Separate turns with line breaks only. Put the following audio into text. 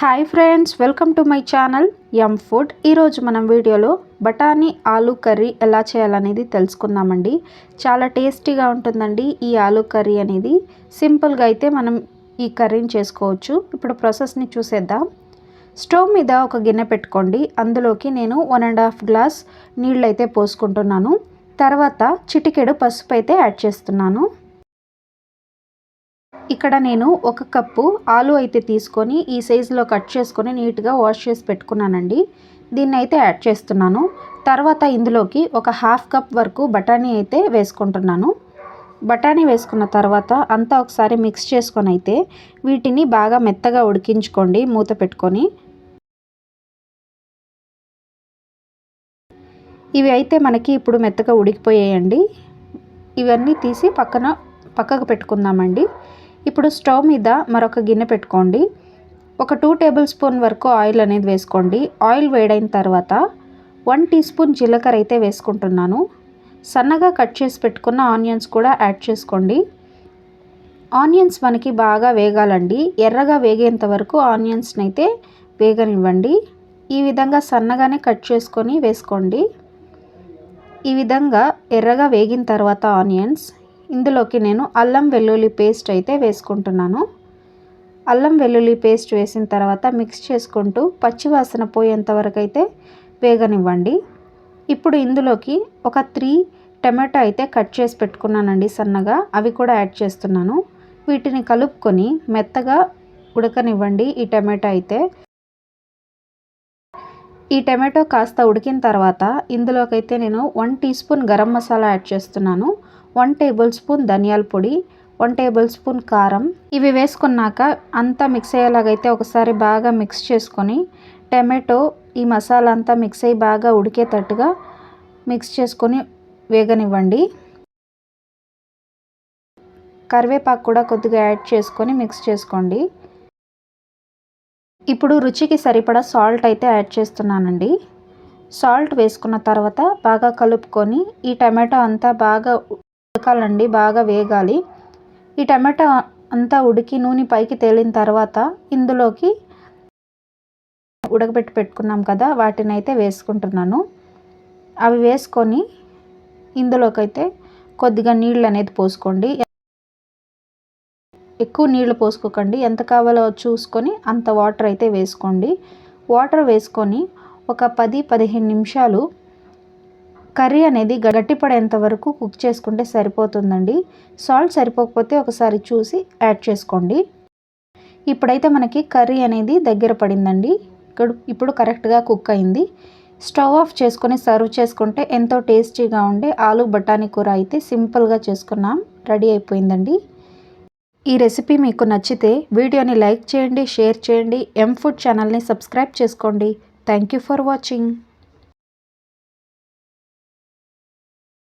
Hi friends, welcome to my channel M food. ఈరోజు మనం వీడియోలో బఠానీ ఆలూ కర్రీ ఎలా చేయాలనేది తెలుసుకుందామండి. చాలా టేస్టీగా ఉంటుందండి ఈ ఆలూ కర్రీ అనేది. సింపుల్గా అయితే మనం ఈ కర్రీని చేసుకోవచ్చు. ఇప్పుడు ప్రాసెస్ని చూసేద్దాం. స్టవ్ మీద ఒక గిన్నె పెట్టుకోండి. అందులోకి నేను 1.5 గ్లాస్ నీళ్ళు అయితే పోసుకుంటున్నాను. తర్వాత చిటికెడు పసుపు అయితే యాడ్ చేస్తున్నాను. ఇక్కడ నేను 1 కప్పు ఆలు అయితే తీసుకొని ఈ సైజులో కట్ చేసుకొని నీట్గా వాష్ చేసి పెట్టుకున్నానండి. దీన్ని అయితే యాడ్ చేస్తున్నాను. తర్వాత ఇందులోకి ఒక 1/2 కప్ వరకు బఠానీ అయితే వేసుకుంటున్నాను. బఠానీ వేసుకున్న తర్వాత అంతా ఒకసారి మిక్స్ చేసుకొని అయితే వీటిని బాగా మెత్తగా ఉడికించుకోండి మూత పెట్టుకొని. ఇవి అయితే మనకి ఇప్పుడు మెత్తగా ఉడికిపోయాయండి. ఇవన్నీ తీసి పక్కకు పెట్టుకుందామండి. ఇప్పుడు స్టవ్ మీద మరొక గిన్నె పెట్టుకోండి. ఒక 2 టేబుల్ స్పూన్ వరకు ఆయిల్ అనేది వేసుకోండి. ఆయిల్ వేడైన తర్వాత 1 టీ స్పూన్ జీలకర్ర అయితే వేసుకుంటున్నాను. సన్నగా కట్ చేసి పెట్టుకున్న ఆనియన్స్ కూడా యాడ్ చేసుకోండి. ఆనియన్స్ మనకి బాగా వేగాలండి. ఎర్రగా వేగేంత వరకు ఆనియన్స్ని అయితే వేగనివ్వండి. ఈ విధంగా సన్నగానే కట్ చేసుకొని వేసుకోండి. ఈ విధంగా ఎర్రగా వేగిన తర్వాత ఆనియన్స్, ఇందులోకి నేను అల్లం వెల్లుల్లి పేస్ట్ అయితే వేసుకుంటున్నాను. అల్లం వెల్లుల్లి పేస్ట్ వేసిన తర్వాత మిక్స్ చేసుకుంటూ పచ్చివాసన పోయేంత వరకు అయితే వేగనివ్వండి. ఇప్పుడు ఇందులోకి ఒక 3 టమాటో అయితే కట్ చేసి పెట్టుకున్నానండి సన్నగా. అవి కూడా యాడ్ చేస్తున్నాను. వీటిని కలుపుకొని మెత్తగా ఉడకనివ్వండి ఈ టమాటో అయితే. ఈ టమాటో కాస్త ఉడికిన తర్వాత ఇందులోకైతే నేను 1 teaspoon garam masala add చేస్తున్నాను. 1 టేబుల్ స్పూన్ ధనియాల పొడి, 1 టేబుల్ స్పూన్ కారం. ఇవి వేసుకున్నాక అంతా మిక్స్ అయ్యేలాగైతే ఒకసారి బాగా మిక్స్ చేసుకొని టమాటో ఈ మసాలా అంతా మిక్స్ అయ్యి బాగా ఉడికేటట్టుగా మిక్స్ చేసుకొని వేగనివ్వండి. కరివేపాకు కూడా కొద్దిగా యాడ్ చేసుకొని మిక్స్ చేసుకోండి. ఇప్పుడు రుచికి సరిపడా సాల్ట్ అయితే యాడ్ చేస్తున్నానండి. సాల్ట్ వేసుకున్న తర్వాత బాగా కలుపుకొని ఈ టమాటో అంతా బాగా ఉడకాలండి, బాగా వేగాలి. ఈ టమాటో అంతా ఉడికి నూనె పైకి తేలిన తర్వాత ఇందులోకి ఉడకబెట్టి పెట్టుకున్నాం కదా, వాటిని అయితే వేసుకుంటున్నాను. అవి వేసుకొని ఇందులోకైతే కొద్దిగా నీళ్ళు అనేది పోసుకోండి. ఎక్కువ నీళ్ళు పోసుకోకండి, ఎంత కావాలో చూసుకొని అంత వాటర్ అయితే వేసుకోండి. వాటర్ వేసుకొని ఒక 10-15 నిమిషాలు కర్రీ అనేది గట్టిపడేంత వరకు కుక్ చేసుకుంటే సరిపోతుందండి. సాల్ట్ సరిపోకపోతే ఒకసారి చూసి యాడ్ చేసుకోండి. ఇప్పుడైతే మనకి కర్రీ అనేది దగ్గర పడిందండి. ఇప్పుడు కరెక్ట్గా కుక్ అయింది. స్టవ్ ఆఫ్ చేసుకొని సర్వ్ చేసుకుంటే ఎంతో టేస్టీగా ఉండే ఆలు బఠానీ కూర అయితే సింపుల్గా చేసుకున్నాం. రెడీ అయిపోయిందండి. ఈ రెసిపీ మీకు నచ్చితే వీడియోని లైక్ చేయండి, షేర్ చేయండి. ఎం ఫుడ్ ఛానల్ని సబ్స్క్రైబ్ చేసుకోండి. Thank you for watching.